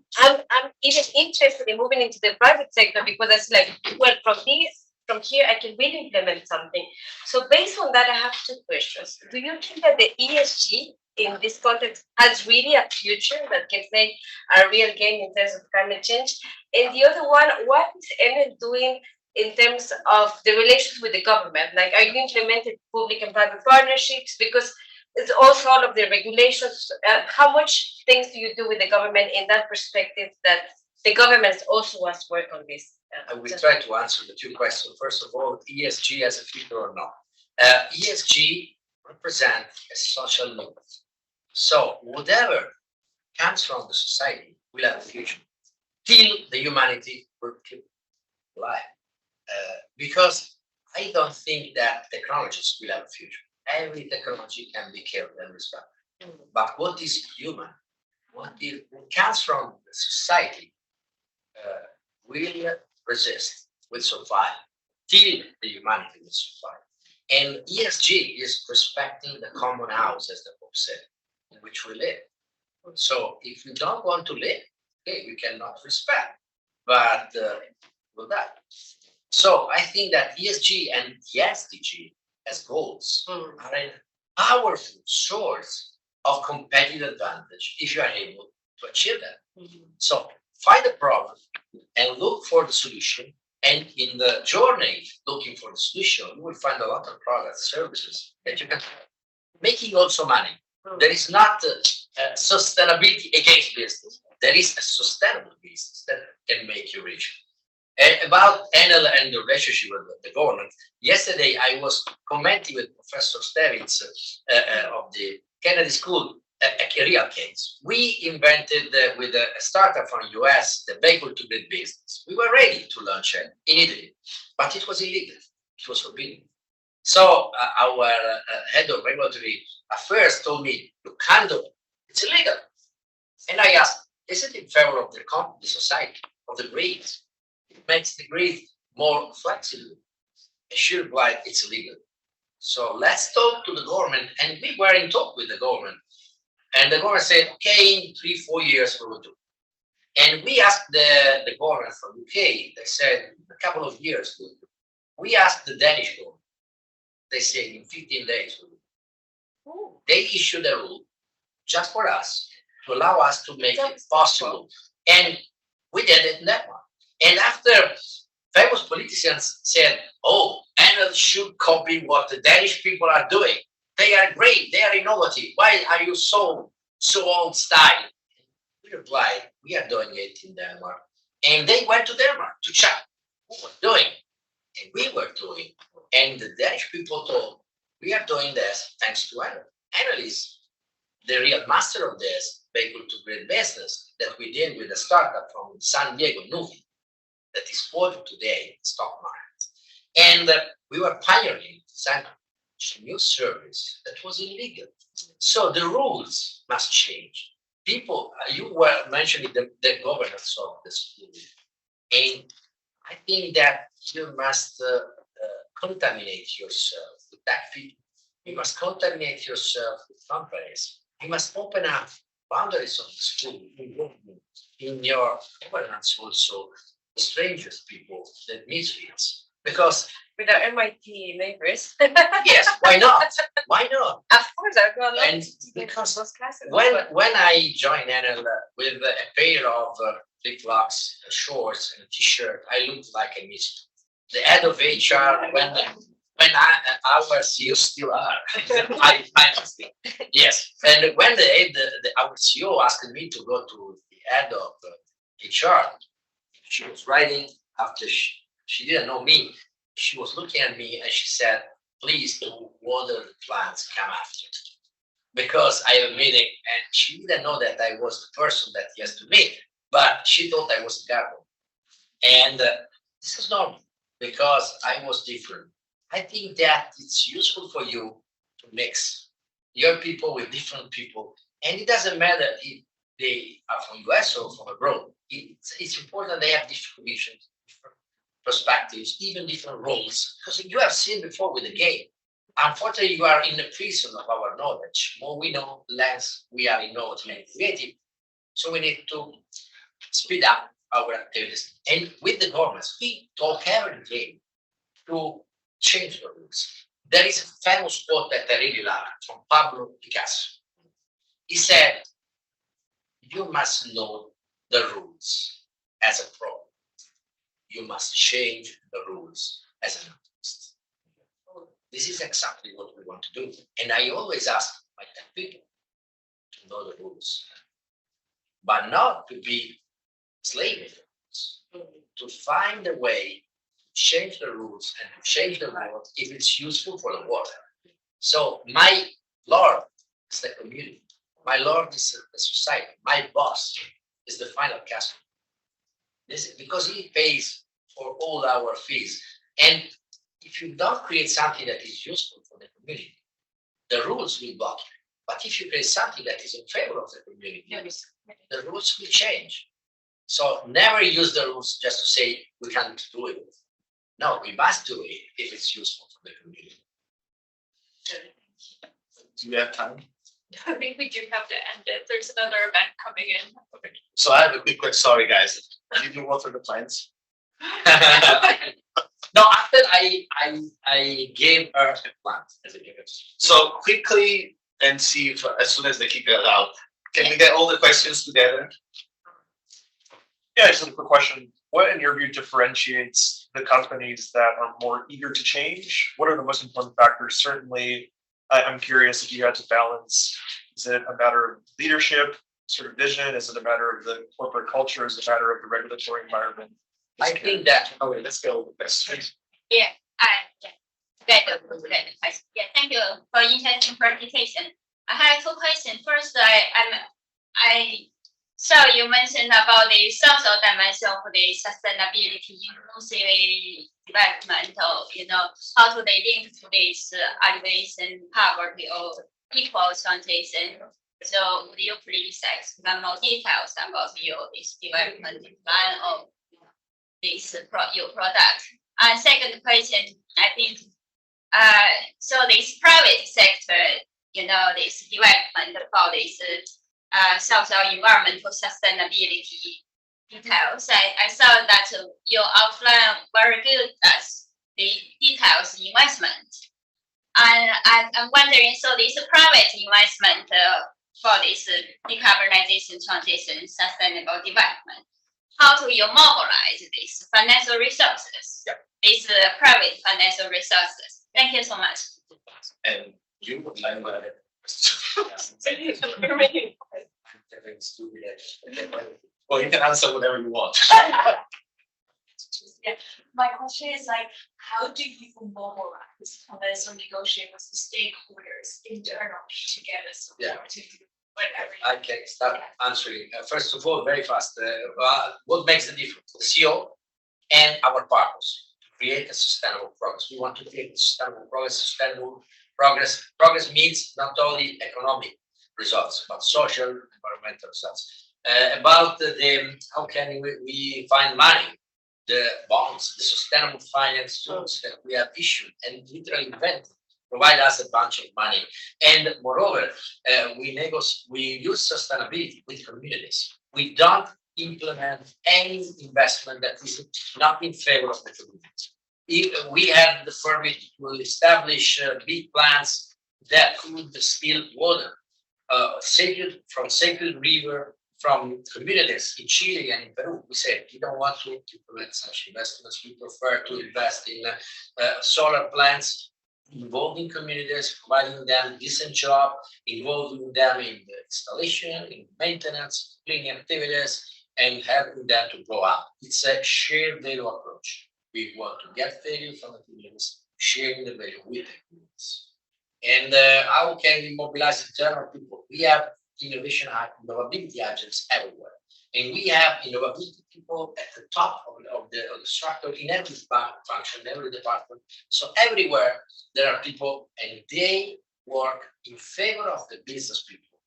C: even interested in moving into the private sector, because it's like, well, from here, I can really implement something. So based on that, I have two questions. Do you think that the ESG in this context has really a future that can make a real gain in terms of climate change? And the other one, what is Enel doing in terms of the relations with the government? Like, are you implementing public and private partnerships? Because it's also all of the regulations. How much things do you do with the government in that perspective that the government also has to work on this?
B: I will try to answer the two questions. First of all, ESG as a future or not. ESG represents a social movement. So whatever comes from the society will have a future till the humanity will keep alive. Because I don't think that technologies will have a future. Every technology can be killed and respected. But what is human, what comes from the society will resist, will survive till the humanity will survive. And ESG is respecting the common house, as the Pope said, in which we live. So if we don't want to live, okay, we cannot respect, but with that. So I think that ESG and the SDG as goals are a powerful source of competitive advantage if you are able to achieve that. So find the problem and look for the solution. And in the journey looking for the solution, you will find a lot of products, services that you can making also money. There is not sustainability against business. There is a sustainable business that can make you rich. And about Enel and the relationship with the government, yesterday I was commenting with Professor Stevens of the Kennedy School a real case. We invented with a startup from the US the vehicle to grid business. We were ready to launch it in Italy, but it was illegal. It was forbidden. So our head of regulatory affairs told me, you can't do it. It's illegal. And I asked, is it in favor of the society, of the grid? It makes the grid more flexible. And she replied, it's illegal. So let's talk to the government. And we were in talk with the government. And the government said, okay, in 3-4 years we will do. And we asked the government from UK, they said, a couple of years we'll do. We asked the Danish government. They said in 15 days we will do. They issued a rule just for us to allow us to make it possible. And we did it in that one. And after famous politicians said, oh, Enel should copy what the Danish people are doing. They are great, they are innovative. Why are you so old style? We replied, we are doing it in Denmark. And they went to Denmark to check who was doing. And we were doing. And the Danish people told, we are doing this thanks to Enel. Enel is the real master of this vehicle to great business that we did with a startup from San Diego, Nokia, that is quoted today in the stock market. And we were pioneering such a new service that was illegal. So the rules must change. People, you were mentioning the governance of the school, and I think that you must contaminate yourself with that people. You must contaminate yourself with companies. You must open up boundaries of the school in your governance also, the strangest people, the misfits. Because
C: with our MIT neighbors.
B: yes, why not? Why not?
C: Of course, I've got a lot
B: And
C: of
B: because
C: those classes.
B: when I joined Enel with a pair of flip-flops, shorts, and a t-shirt, I looked like a misfit. The head of HR, when our CEO still are, I think, yes. And when our CEO asked me to go to the head of HR, she was writing after she didn't know me. She was looking at me and she said, please do what the plans come after. Because I have a meeting and she didn't know that I was the person that he has to meet, but she thought I was a garden. And this is normal because I was different. I think that it's useful for you to mix your people with different people. And it doesn't matter if they are from US or from abroad. It's important they have different visions, different perspectives, even different roles. Because you have seen before with the game. Unfortunately, you are in the prison of our knowledge. More we know, less we are innovative and creative. So we need to speed up our activities. And with the governments, we talk every day to change the rules. There is a famous quote that I really love from Pablo Picasso. He said, you must know the rules as a pro. You must change the rules as an artist. This is exactly what we want to do. And I always ask my people to know the rules, but not to be slave to the rules, to find a way to change the rules and to change the world if it's useful for the world. So my Lord is the community. My Lord is the society. My boss is the final customer. This is because he pays for all our fees. And if you don't create something that is useful for the community, the rules will block you. But if you create something that is in favor of the community, the rules will change. So never use the rules just to say we can't do it. No, we must do it if it's useful for the community.
A: Do we have time?
D: I think we do have to end it. There's another event coming in.
A: So I have a quick question. Sorry, guys. Did you water the plants?
B: No, after I gave her a plant as a gift.
A: So quickly and see if as soon as they kick it out, can we get all the questions together?
E: Yeah, just a quick question. What, in your view, differentiates the companies that are more eager to change? What are the most important factors? Certainly, I'm curious if you had to balance, is it a matter of leadership, sort of vision? Is it a matter of the corporate culture? Is it a matter of the regulatory environment?
B: I think that
A: Okay, let's go with this.
F: Great. Yeah, thank you for interesting presentation. I have two questions. First, I saw you mentioned about the social dimension of the sustainability, inclusive development, or how do they link to this elevation, poverty, or equal transition. So would you please explain more details about this development plan of this your product? And second question, I think, so this private sector, this development for this social environmental sustainability details. I saw that you outline very good as the details investment. And I'm wondering, so this private investment for this decarbonization, transition, sustainable development, how do you mobilize these financial resources, these private financial resources? Thank you so much.
A: And you would like well, you can answer whatever you want.
D: Yeah. My question is how do you mobilize financial negotiate with the stakeholders internally to get a support to whatever.
B: I can start answering. First of all, very fast. What makes the difference? The CEO and our partners to create a sustainable progress. We want to create a sustainable progress. Sustainable progress means not only economic results, but social, environmental results. About how can we find money? The bonds, the sustainable finance tools that we have issued and literally invented provide us a bunch of money. And moreover, we use sustainability with communities. We don't implement any investment that is not in favor of the community. We have the permit to establish big plants that could distill water, from sacred river, from communities in Chile and in Peru. We said we don't want to implement such investments. We prefer to invest in solar plants, involving communities, providing them decent job, involving them in the installation, in maintenance, cleaning activities, and helping them to grow up. It's a shared value approach. We want to get value from the communities, sharing the value with the communities. And how can we mobilize internal people? We have innovability agents everywhere. And we have innovability people at the top of the structure in every function, every department. So everywhere there are people and they work in favor of the business people,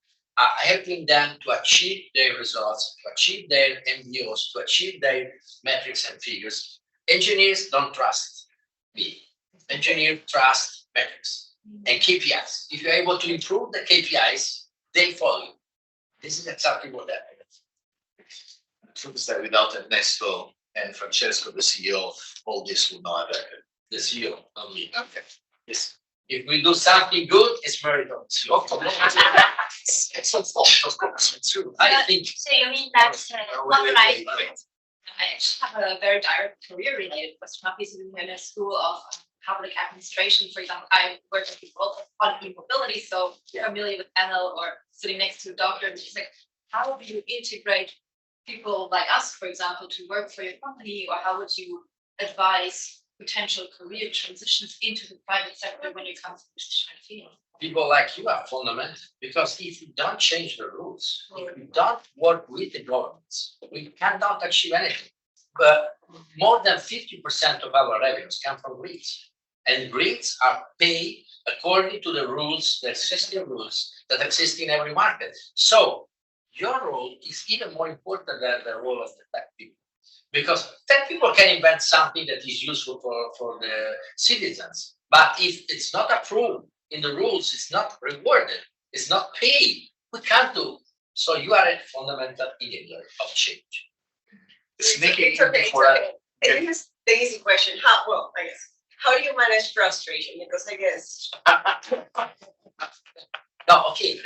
B: helping them to achieve their results, to achieve their MBOs, to achieve their metrics and figures. Engineers don't trust me. Engineers trust metrics and KPIs. If you're able to improve the KPIs, they follow you. This is exactly what that is.
A: The truth is that without Ernesto and Francesco, the CEO, all this would not have happened.
B: The CEO, not me.
A: Okay.
B: Yes. If we do something good, it's merited.
A: Excellent thought. Of course, it's true.
B: I think.
F: So you mean that
A: Wait.
G: I actually have a very direct career-related question. Obviously, in a school of public administration, for example, I work at the world on e-mobility, so familiar with Enel or sitting next to a doctor, and she's like, how do you integrate people like us, for example, to work for your company, or how would you advise potential career transitions into the private sector when it comes to this kind of field?
B: People like you are fundamental because if you don't change the rules, if you don't work with the governments, we cannot achieve anything. But more than 50% of our revenues come from grids. And grids are paid according to the rules, the existing rules that exist in every market. So your role is even more important than the role of the tech people. Because tech people can invent something that is useful for the citizens. But if it's not approved in the rules, it's not rewarded, it's not paid, we can't do. So you are a fundamental enabler of change.
C: It's okay. I think it's the easy question. How do you manage frustration? Because I guess.
B: No, okay.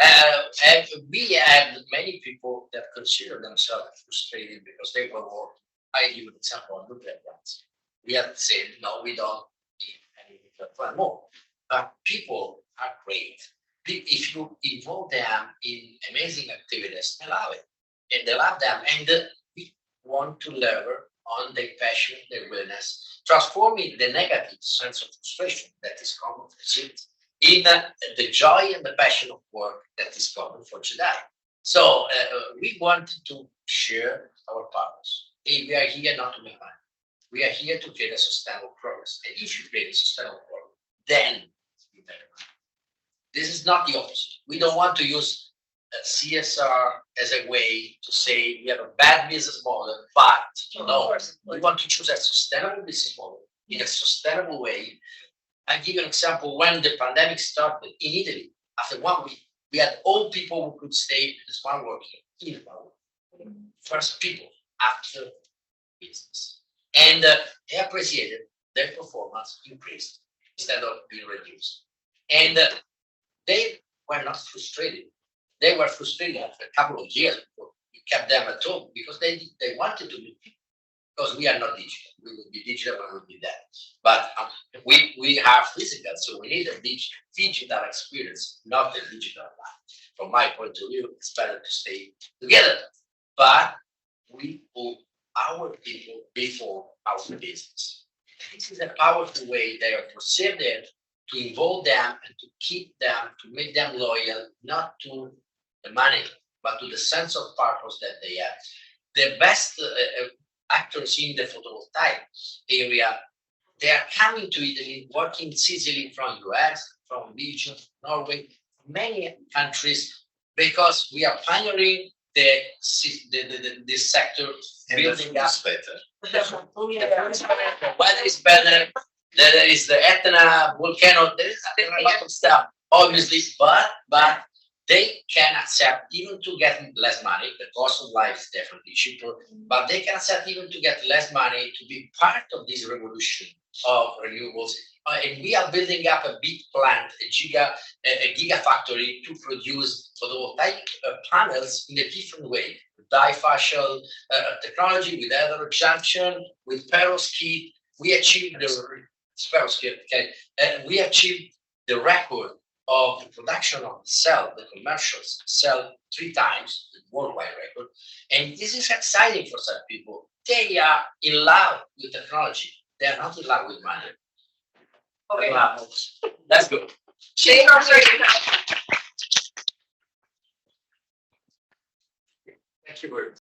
B: We have many people that consider themselves frustrated because they were working. I give an example on nuclear plants. We have said, no, we don't need any nuclear plant more. But people are great. If you involve them in amazing activities, they love it. And they love them. And we want to lever on their passion, their willingness, transforming the negative sense of frustration that is common for cities in the joy and the passion of work that is common for today. So we want to share our partners. Hey, we are here not to make money. We are here to create a sustainable progress. And if you create a sustainable progress, then you make money. This is not the opposite. We don't want to use CSR as a way to say we have a bad business model, but no, we want to choose a sustainable business model in a sustainable way. I'll give you an example. When the pandemic started in Italy, after 1 week, we had all people who could stay in smart working in the first people after business. And they appreciated their performance increased instead of being reduced. And they were not frustrated. They were frustrated after a couple of years before we kept them at home because they wanted to meet people. Because we are not digital. We will be digital and we will be that. But we are physical, so we need a digital experience, not a digital life. From my point of view, it's better to stay together. But we put our people before our business. This is a powerful way they are perceived it, to involve them and to keep them, to make them loyal, not to the money, but to the sense of purpose that they have. The best actors in the photovoltaic area, they are coming to Italy, working in Sicily from US, from Belgium, Norway, many countries, because we are pioneering this sector, building up. The weather is better. There is the Etna volcano. There are a lot of stuff, obviously, but they can accept even to get less money. The cost of life is definitely cheaper, but they can accept even to get less money to be part of this revolution of renewables. And we are building up a big plant, a gigafactory to produce photovoltaic panels in a different way, with difacial technology, with ether junction, with perovskite. We achieved we achieved the record of the production of the cell, the commercial cell, 3 times the worldwide record. And this is exciting for some people. They are in love with technology. They are not in love with money.
C: Okay.
B: Let's go.
C: Thank
E: Thank you very much.